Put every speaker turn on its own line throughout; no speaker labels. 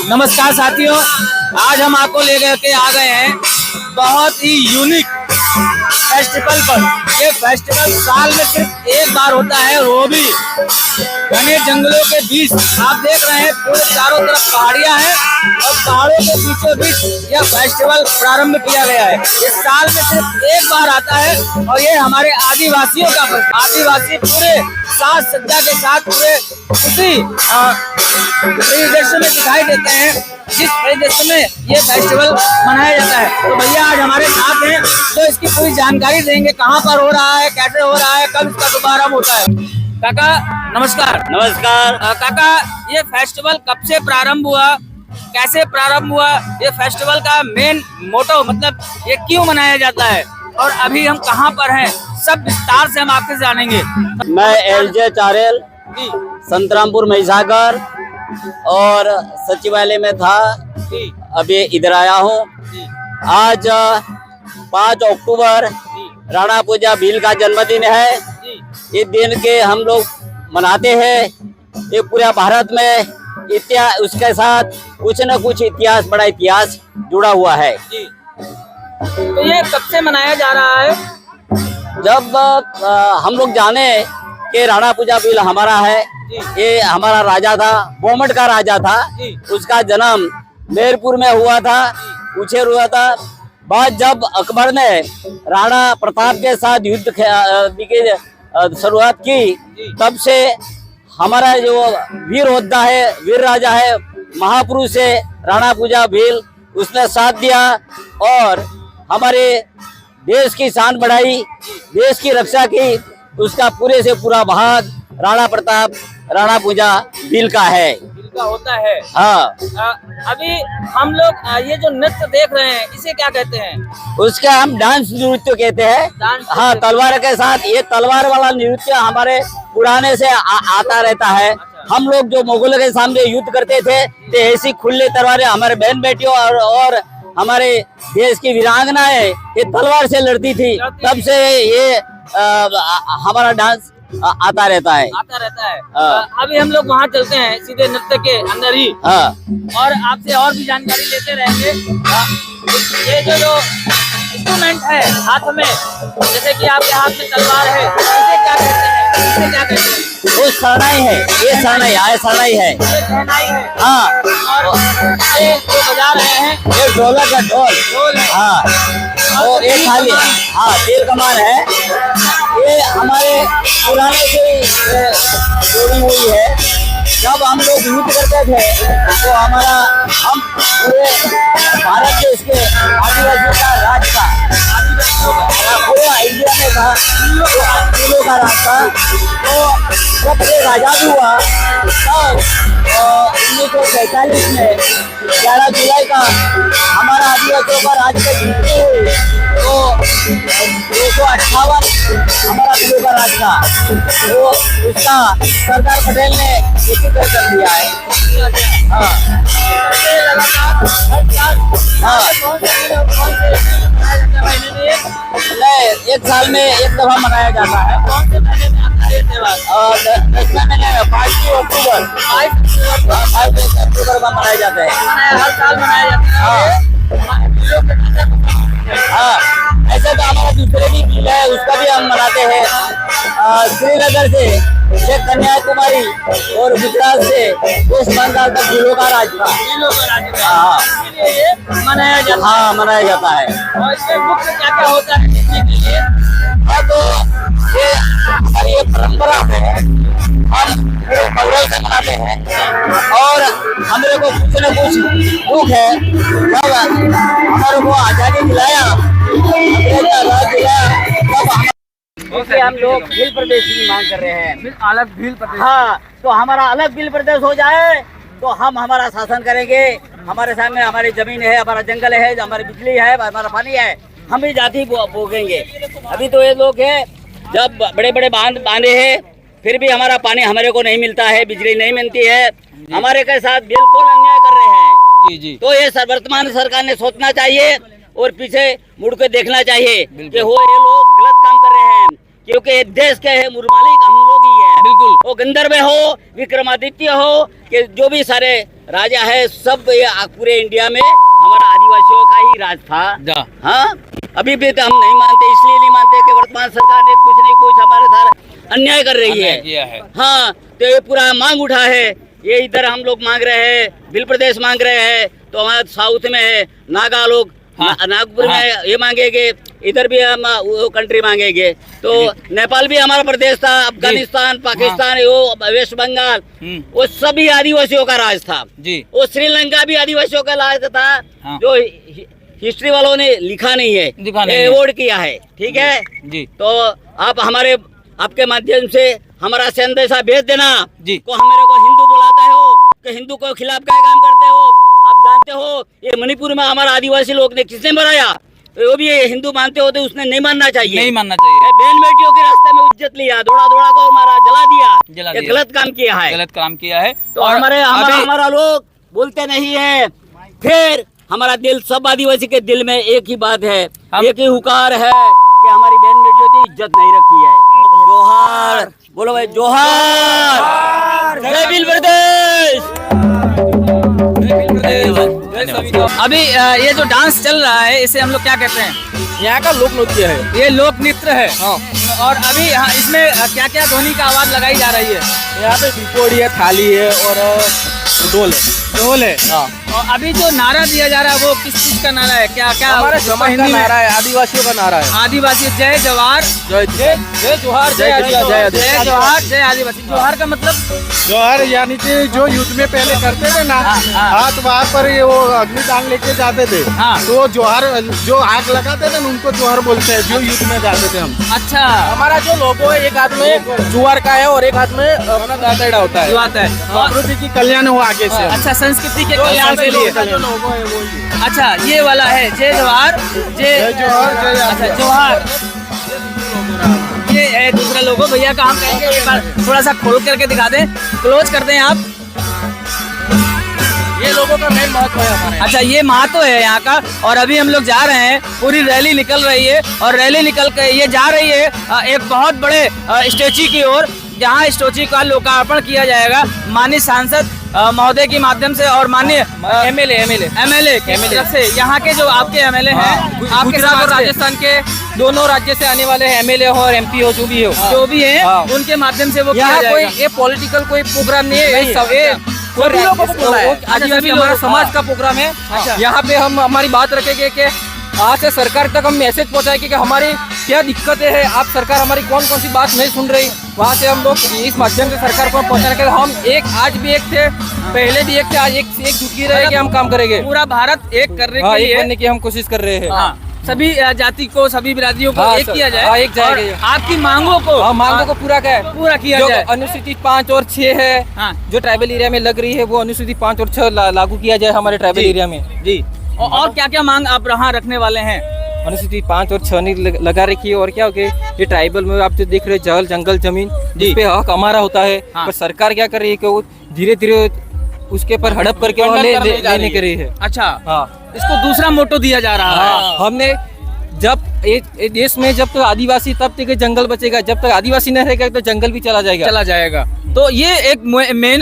नमस्कार साथियों, आज हम आपको लेकर के आ गए हैं बहुत ही यूनिक फेस्टिवल पर। ये फेस्टिवल साल में सिर्फ एक बार होता है, वो भी घने जंगलों के बीच। आप देख रहे हैं पूरे चारों तरफ पहाड़ियां हैं और पहाड़ों के बीचों बीच यह फेस्टिवल प्रारंभ किया गया है। ये साल में सिर्फ एक बार आता है और ये हमारे आदिवासियों का आदिवासी पूरे साज सज्जा के साथ पूरे उसी परिदृश्य में दिखाई देते हैं जिस परिदृश्य में ये फेस्टिवल मनाया जाता है। तो भैया आज हमारे साथ हैं तो इसकी पूरी जानकारी देंगे, कहाँ पर हो रहा है, कैसे हो रहा है, कब इसका शुभारंभ होता है। काका नमस्कार।
नमस्कार।
काका, ये फेस्टिवल कब से प्रारंभ हुआ, कैसे प्रारंभ हुआ, ये फेस्टिवल का मेन मोटो मतलब ये क्यों मनाया जाता है और अभी हम कहाँ पर हैं, सब विस्तार से हम आपसे जानेंगे।
मैं एलजे चारेल संतरामपुर महिसागर और सचिवालय में था, अभी इधर आया हूँ। आज 5 अक्टूबर राणा पूजा भील का जन्मदिन है। इस दिन के हम लोग मनाते हैं। ये पूरा भारत में इतिहास, उसके साथ कुछ न कुछ इतिहास, बड़ा इतिहास जुड़ा हुआ है।
तो ये कब से मनाया जा रहा है?
जब हम लोग जाने कि राणा पूजा भील हमारा है, ये हमारा राजा था, बोमट का राजा था। उसका जन्म मेरपुर में हुआ था, उछेर हुआ था। बाद जब अकबर ने राणा प्रताप के साथ युद्ध की शुरुआत की, तब से हमारा जो वीर योद्धा है, वीर राजा है, महापुरुष है राणा पूजा भील, उसने साथ दिया और हमारे देश की शान बढ़ाई, देश की रक्षा की। उसका पूरे से पूरा भाग राणा प्रताप, राणा पूजा भील का है,
भील का होता है।
हाँ।
अभी हम लोग ये जो नृत्य देख रहे हैं इसे क्या कहते हैं?
उसका हम डांस नृत्य कहते हैं। हाँ, तलवार के साथ, ये तलवार वाला नृत्य हमारे पुराने से आता रहता है। हम लोग जो मुगलों के सामने युद्ध करते थे तो ऐसी खुले तलवारें हमारे बहन बेटियों और हमारे देश की वीरांगनाएं ये तलवार से लड़ती थी। तब से ये हमारा डांस आता रहता है।
अभी हम लोग वहाँ चलते हैं सीधे नृत्य के अंदर ही। और आपसे और भी जानकारी लेते रहेंगे। ये जो इंस्ट्रूमेंट है हाथ में, जैसे कि आपके हाथ में तलवार है, इसे क्या कहते हैं? इसे क्या कहते हैं?
वो शहनाई है, ये शहनाई है, शहनाई है।
ये शहनाई है।
हाँ।
और ये जो बजा रहे हैं
ये ढोलक का ढोल है। हाँ। और ये खाली, हाँ, तीर कमान है। ये हमारे पुराने से जोड़ी हुई है। जब हम लोग युद्ध करते थे तो हम पूरे भारत देश के आदिवासियों का राज था, पूरे इंडिया में था, तीनों का राज था। तो जब ये आजाद हुआ तब 1947 में 11 जुलाई का हमारा आदिवासियों का राज पे जीतते हुए तो 258 हमारा तीनों का राज था। वो उसका सरदार पटेल ने एकीकृत कर दिया है। हाँ। एक साल में एक दफा मनाया जाता है।
कौन से महीने में आता है त्योहार?
10वें महीने में 5 अक्टूबर का मनाया जाता है।
हर साल मनाया जाता है।
हाँ, ऐसे तो हमारा दूसरे भी बिल है, उसका भी हम मनाते हैं। श्रीनगर से कन्याकुमारी और गुजरात से वेस्ट बंगाल तक बिलों का राज था। हाँ,
मनाया जाता है।
हाँ, मनाया जाता है।
और इसमें मुख्य क्या क्या होता है देखने के लिए?
तो ये परंपरा है, हम गौरव से मनाते हैं। और हमारे को कुछ न कुछ दुख है, जब हमारे को आजादी दिलाया, अंग्रेज का राज दिलाया, तब क्योंकि हम लोग भील प्रदेश की मांग कर रहे हैं।
अलग भील प्रदेश।
हाँ, तो हमारा अलग भील प्रदेश हो जाए तो हम हमारा शासन करेंगे। हमारे सामने हमारी जमीन है, हमारा जंगल है, हमारी बिजली है, हमारा पानी है, हम भी जाति भोगेंगे। अभी तो ये लोग है जब बड़े बड़े बांध बांधे हैं फिर भी हमारा पानी हमारे को नहीं मिलता है, बिजली नहीं मिलती है, हमारे के साथ बिल्कुल अन्याय कर रहे हैं।
जी जी।
तो ये वर्तमान सरकार ने सोचना चाहिए और पीछे मुड़ के देखना चाहिए कि वो ये लोग गलत काम कर रहे हैं, क्योंकि देश के है मालिक हम लोग ही है।
बिल्कुल।
वो गंधर्व हो, विक्रमादित्य हो, कि जो भी सारे राजा है, सब ये पूरे इंडिया में हमारा आदिवासियों का ही राज था। हाँ, अभी भी तो हम नहीं मानते, इसलिए नहीं मानते कि वर्तमान सरकार ने कुछ नहीं कुछ हमारे साथ अन्याय कर रही है। हाँ, तो ये पूरा मांग उठा है, ये इधर हम लोग मांग रहे हैं, भील प्रदेश मांग रहे हैं, तो हमारे साउथ में है नागा लोग, नागपुर में ये मांगेंगे, इधर भी हम वो कंट्री मांगेंगे। तो नेपाल भी हमारा प्रदेश था, अफगानिस्तान, पाकिस्तान, वो वेस्ट बंगाल, वो सभी आदिवासियों का राज था जी। वो श्रीलंका भी आदिवासियों का राज था, जो हिस्ट्री वालों ने लिखा नहीं है, अवॉर्ड किया है। ठीक है जी। तो आप हमारे आपके माध्यम से हमारा संदेशा भेज देना जी। को हमारे को हिंदू बुलाता हो कि हिंदू को खिलाफ क्या काम करते हो। आप जानते हो ये मणिपुर में हमारा आदिवासी लोग ने किसने मराया, वो भी हिंदू मानते होते उसने नहीं मानना चाहिए, नहीं मानना चाहिए। बहन बेटियों के रास्ते में इज्जत लिया, दौड़ा दौड़ा को मारा, जला दिया, ये गलत काम किया है, गलत काम किया है। तो हमारा लोग बोलते नहीं है, फिर हमारा दिल सब आदिवासी के दिल में एक ही बात है, एक ही हुकार है कि हमारी बहन बेटियों की इज्जत नहीं रखी है। जोहार बोलो भाई, जोहार, जय भील प्रदेश।
अभी ये जो डांस चल रहा है इसे हम लोग क्या कहते हैं?
यहाँ का लोक नृत्य है,
ये लोक नृत्य है।
हाँ।
और अभी यहाँ इसमें क्या क्या ध्वनि का आवाज लगाई जा रही है?
यहाँ पे बिपोड़ी है, थाली है और ढोल है।
ढोल है। हाँ। और अभी जो नारा दिया जा रहा है वो किस चीज का नारा है? क्या क्या
हमारे समाज का नारा है, आदिवासियों का नारा है।
आदिवासी जय जवाहर,
जय जोहार, जय आदिवासी,
जय जोहार, जय आदिवासी। जोहार का मतलब
जोहार यानी कि जो युद्ध में पहले करते थे ना, हाथ वहाँ पर ये वो अग्निदान लेके जाते थे, तो जोहार जो आग लगाते थे ना उनको जोहार बोलते हैं, जो युद्ध में जाते थे हम।
अच्छा,
हमारा जो लोगो है एक हाथ में जुआर का है और एक हाथ में अपना दातेड़ा होता है, प्रकृति की कल्याण हो आगे से।
अच्छा, संस्कृति के कल्याण के लिए
लोगो है वो।
अच्छा, ये वाला है जय जवाहर, जय
जोहार, जय।
अच्छा, जोहार ये है दूसरा लोगो। भैया का हम कहेंगे एक बार थोड़ा सा खोल करके दिखा दें, क्लोज कर दें आप।
ये लोगों का मेन महत्व है हमारे।
अच्छा, ये महत्व है यहाँ का। और अभी हम लोग जा रहे हैं, पूरी रैली निकल रही है और रैली निकल के ये जा रही है एक बहुत बड़े स्टैच्यू की ओर, जहाँ स्टैच्यू का लोकार्पण किया जाएगा माननीय सांसद महोदय के माध्यम से और माननीय एमएलए की तरफ से। यहाँ के जो आपके एमएलए हैं, आपके साथ और राजस्थान के दोनों राज्य से आने वाले हैं, एमएलए हो और एमपी हो, जो भी है उनके माध्यम से वो किया जाएगा।
कोई ये पॉलिटिकल कोई प्रोग्राम नहीं है, आदिवासी हमारा समाज का प्रोग्राम है। यहाँ पे हम हमारी बात रखेंगे कि आज से सरकार तक हम मैसेज पहुँचाएंगे कि हमारी क्या दिक्कतें हैं, आप सरकार हमारी कौन कौन सी बात नहीं सुन रही, वहाँ से हम लोग इस माध्यम से सरकार को पहुँचाने के लिए हम एक आज भी एक थे, पहले भी एक थे, आज एक जुट के रहे कि हम काम करेंगे।
पूरा भारत एक करने के लिए
की हम कोशिश कर रहे हैं।
सभी जाति को, सभी बिरादरियों को एक किया जाए,
एक जाएगा।
आपकी मांगों को
पूरा किया जाए। अनुसूचित 5 और 6 है जो ट्राइबल एरिया में लग रही है, वो अनुसूचित 5 और 6 लागू किया जाए हमारे ट्राइबल एरिया में जी।
और क्या क्या मांग आप यहाँ रखने वाले हैं?
अनुसूचित 5 और 6 नहीं लगा रखी है। और क्या हो गया, ये ट्राइबल में आप जो देख रहे हैं जंगल जमीन जिस पे हक हमारा होता है, पर सरकार क्या कर रही है कि वो धीरे धीरे उसके पर हड़प करके लेने कर रही है।
अच्छा, इसको दूसरा मोटो दिया जा रहा है।
हमने जब देश में जब तक आदिवासी तब तक जंगल बचेगा, जब तक आदिवासी नहीं रहेगा तो जंगल भी चला जाएगा।
तो ये एक मेन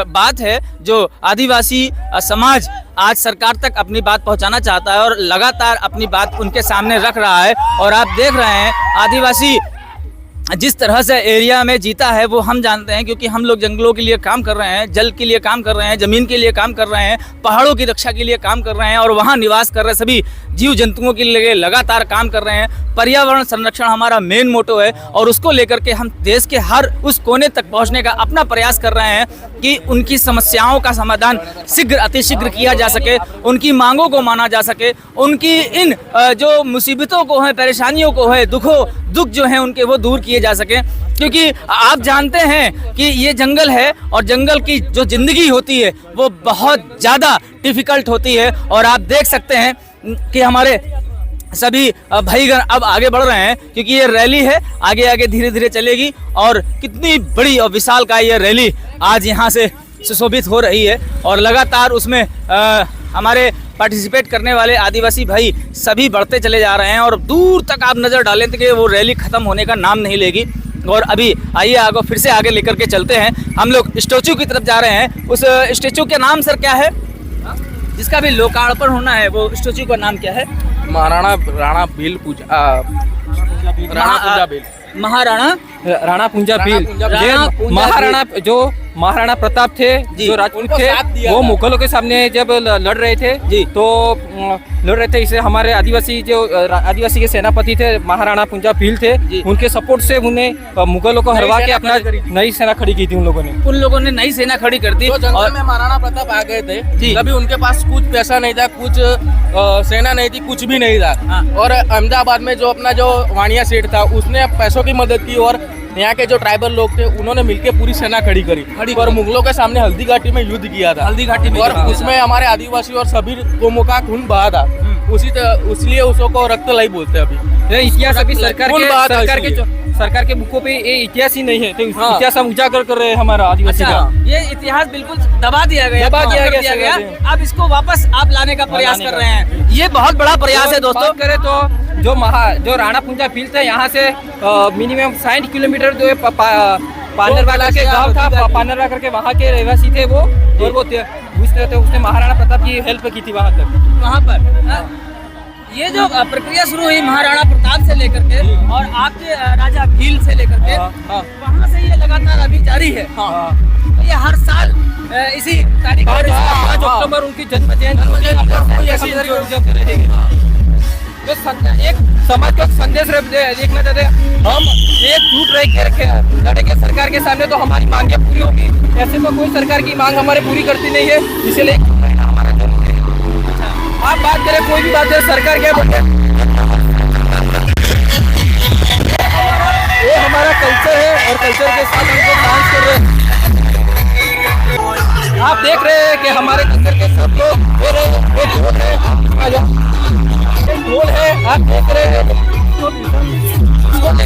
बात है जो आदिवासी समाज आज सरकार तक अपनी बात पहुंचाना चाहता है और लगातार अपनी बात उनके सामने रख रहा है। और आप देख रहे हैं आदिवासी जिस तरह से एरिया में जीता है वो हम जानते हैं, क्योंकि हम लोग जंगलों के लिए काम कर रहे हैं, जल के लिए काम कर रहे हैं, जमीन के लिए काम कर रहे हैं, पहाड़ों की रक्षा के लिए काम कर रहे हैं और वहाँ निवास कर रहे सभी जीव जंतुओं के लिए लगातार काम कर रहे हैं। पर्यावरण संरक्षण हमारा मेन मोटो है और उसको लेकर के हम देश के हर उस कोने तक पहुँचने का अपना प्रयास कर रहे हैं कि उनकी समस्याओं का समाधान शीघ्र अतिशीघ्र किया जा सके, उनकी मांगों को माना जा सके, उनकी इन जो मुसीबतों को है, परेशानियों को है, दुखों दुख जो है उनके वो दूर किए जा सके, क्योंकि आप जानते हैं कि ये जंगल है और जंगल की जो जिंदगी होती है वो बहुत ज़्यादा डिफिकल्ट होती है। और आप देख सकते हैं कि हमारे सभी भाईगण अब आगे बढ़ रहे हैं, क्योंकि ये रैली है, आगे आगे धीरे धीरे चलेगी और कितनी बड़ी और विशाल का ये रैली आज यहाँ से सुशोभित हो रही है। और लगातार उसमें हमारे पार्टिसिपेट करने वाले आदिवासी भाई सभी बढ़ते चले जा रहे हैं और दूर तक आप नज़र डालें तो कि वो रैली ख़त्म होने का नाम नहीं लेगी। और अभी आइए आगे फिर से आगे लेकर के चलते हैं, हम लोग स्टैचू की तरफ जा रहे हैं। उस स्टैचू के नाम सर क्या है, जिसका भी लोकार्पण होना है, वो स्टैचू का नाम क्या है?
महाराणा राणा भील पूजा
महाराणा
राणा पूंजा भील। महाराणा जो महाराणा प्रताप थे, जो राजपूत थे, वो मुगलों के सामने जब लड़ रहे थे तो लड़ रहे थे, इसे हमारे आदिवासी जो आदिवासी के सेनापति थे महाराणा पूंजा भील थे, उनके सपोर्ट से उन्हें मुगलों को हरवा के अपना नई सेना खड़ी की थी। उन लोगों ने नई सेना खड़ी कर दी।
जंगल में महाराणा प्रताप आ गए थे, तभी उनके पास कुछ पैसा नहीं था, कुछ सेना नहीं थी, कुछ भी नहीं था। और अहमदाबाद में जो अपना जो वाणिया सेठ था उसने पैसों की मदद की और यहाँ के जो ट्राइबल लोग थे उन्होंने मिलकर पूरी सेना खड़ी करी और मुगलों के सामने हल्दी घाटी में युद्ध किया था।
हल्दी घाटी में
और उसमें हमारे आदिवासी और सभी कौमों का खून बहा था, इसलिए उसको रक्तलई बोलते हैं। अभी
इतिहास अभी सरकार के बुकों पे ये इतिहास ही नहीं है, तो इतिहास हम उजागर कर रहे हैं हमारा आदिवासी का।
ये इतिहास बिल्कुल दबा दिया गया, अब इसको वापस आप लाने का प्रयास कर रहे हैं। ये बहुत बड़ा प्रयास है दोस्तों।
करे तो जो राणा पूंजा भील थे, यहाँ से मिनिमम 60 किलोमीटर जो पानरवा के गांव था, पानरवा करके वहाँ के रहवासी थे वो, और वो उसने महाराणा प्रताप की हेल्प की थी वहाँ तक।
वहाँ पर ये जो प्रक्रिया शुरू हुई महाराणा प्रताप से लेकर के और आपके राजा भील से लेकर के, वहाँ से ये लगातार अभी जारी है। ये हर साल इसी तारीख
5 अक्टूबर उनकी जन्म एक समाज को संदेश देखना चाहते हैं। हम एक झूठ लड़ेंगे सरकार के सामने तो हमारी मांगे पूरी होगी। ऐसे तो कोई सरकार की मांग हमारे पूरी करती नहीं है, इसीलिए आप बात करें कोई भी बात है, सरकार क्या बोलते हैं, ये हमारा कल्चर है और कल्चर के साथ हमको डांस कर रहे हैं। आप देख रहे हैं कि हमारे कल्चर के सब लोग ढोल है, आप देख रहे हैं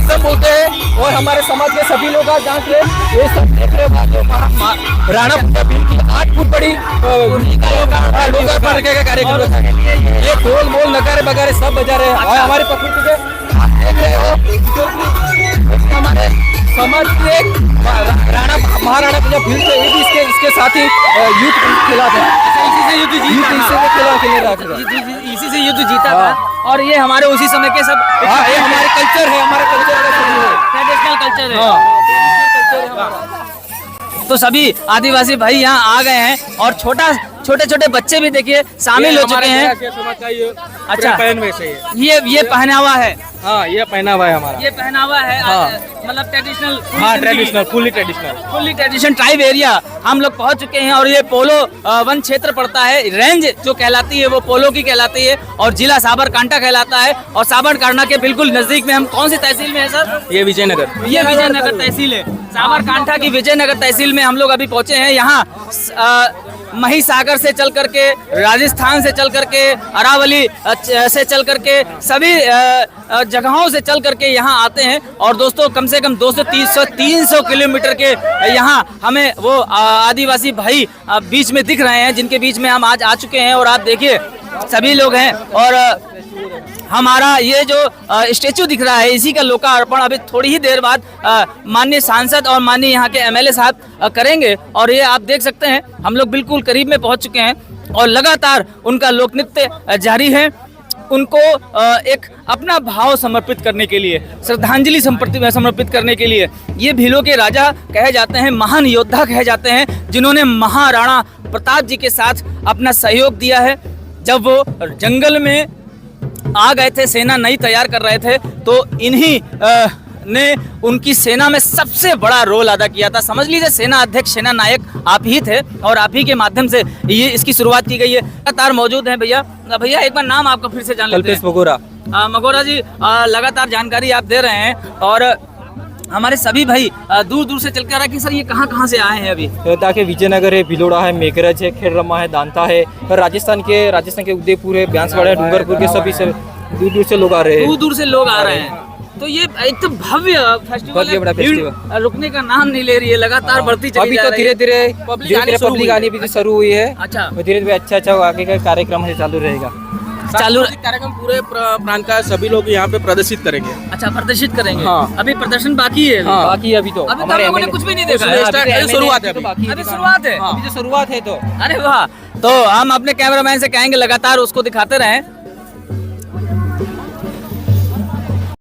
सब बोलते हैं और हमारे समाज के सभी लोग आज जांच रहे, ये सब देख रहे हैं। राणा पूंजा भील की 8 फुट बड़ी लोकार्पण का कार्यक्रम, ये ढोल मोल नगारे बगारे सब बजा रहे हैं और हमारी प्रकृति के देख रहे हो हमारे समाज के महाराणा पूंजा भील थे, ये भी इसके साथ ही युद्ध खेला था, इसी से युद्ध जीता था।
और ये हमारे उसी समय के सब
ये हमारे कल्चर है, हमारा
ट्रेडिशनल कल्चर है। तो सभी आदिवासी भाई यहाँ आ गए हैं और छोटे छोटे बच्चे भी देखिए शामिल हो चुके हैं। अच्छा,
पहनवे से
ये पहनावा है।
हाँ, ये पहनावा है हमारा,
ये पहनावा है। मतलब traditional,
traditional, fully
tradition tribe area हम लोग पहुंच चुके हैं। और ये पोलो वन क्षेत्र पड़ता है, रेंज जो कहलाती है वो पोलो की कहलाती है और जिला साबरकांठा कहलाता है। और साबरकांठा के बिल्कुल नजदीक में हम कौन सी तहसील में है सर?
ये विजयनगर
तहसील है। साबरकांठा की विजयनगर तहसील में हम लोग अभी पहुंचे हैं। यहाँ महिसागर से चल करके, राजस्थान से चल करके, अरावली से चल करके, सभी जगहों से चल करके यहाँ आते हैं। और दोस्तों कम से कम 200-300 किलोमीटर के यहाँ हमें वो आदिवासी भाई बीच में दिख रहे हैं, जिनके बीच में हम आज आ चुके हैं। और आप देखिए सभी लोग हैं और हमारा ये जो स्टेचू दिख रहा है इसी का लोकार्पण अभी थोड़ी ही देर बाद माननीय सांसद और माननीय यहाँ के एमएलए साहब करेंगे। और ये आप देख सकते हैं हम लोग बिल्कुल करीब में पहुँच चुके हैं और लगातार उनका लोक नृत्य जारी है। उनको एक अपना भाव समर्पित करने के लिए, श्रद्धांजलि समर्पित करने के लिए, ये भीलों के राजा कहे जाते हैं, महान योद्धा कहे जाते हैं, जिन्होंने महाराणा प्रताप जी के साथ अपना सहयोग दिया है। जब वो जंगल में आ गए थे, सेना नई तैयार कर रहे थे, तो इन्हीं ने उनकी सेना में सबसे बड़ा रोल अदा किया था। समझ लीजिए सेना अध्यक्ष, सेना नायक आप ही थे और आप ही के माध्यम से ये इसकी शुरुआत की गई है। लगातार मौजूद हैं भैया एक बार नाम आपका फिर से जान लेते हैं।
कल्पेश बगोरा।
मगोरा जी लगातार जानकारी आप दे रहे हैं और हमारे सभी भाई दूर दूर से चल कर आ कि सर ये कहाँ से आए हैं अभी?
ताकि विजयनगर है, भिलोड़ा है, मेघरज है, खेड़रमा है, दांता है और राजस्थान के उदयपुर है, ब्यासवाड़ा है, डूंगरपुर के सभी से दूर दूर से लोग आ रहे हैं।
दूर दूर से लोग आ रहे हैं। तो ये एक तो भव्य फेस्टिवल है,
बड़ा
भीड़ रुकने का नाम नहीं ले रही है, लगातार बढ़ती चली
अभी
जा
तो
रही है।
धीरे धीरे पब्लिक आनी भी शुरू हुई है।
अच्छा।
धीरे धीरे अच्छा आगे का कार्यक्रम है चालू रहेगा।
चालू
कार्यक्रम पूरे प्रांत का सभी लोग यहाँ पे प्रदर्शित करेंगे।
अच्छा, प्रदर्शित करेंगे।
हाँ।
अभी प्रदर्शन बाकी है।
हाँ, बाकी अभी तो
अभी तो हम लोगों ने कुछ भी नहीं देखा है।
अभी शुरुआत है,
अभी शुरुआत है।
अभी तो शुरुआत है तो।
अरे वाह, तो हम अपने कैमरामैन से कहेंगे लगातार उसको दिखाते रहें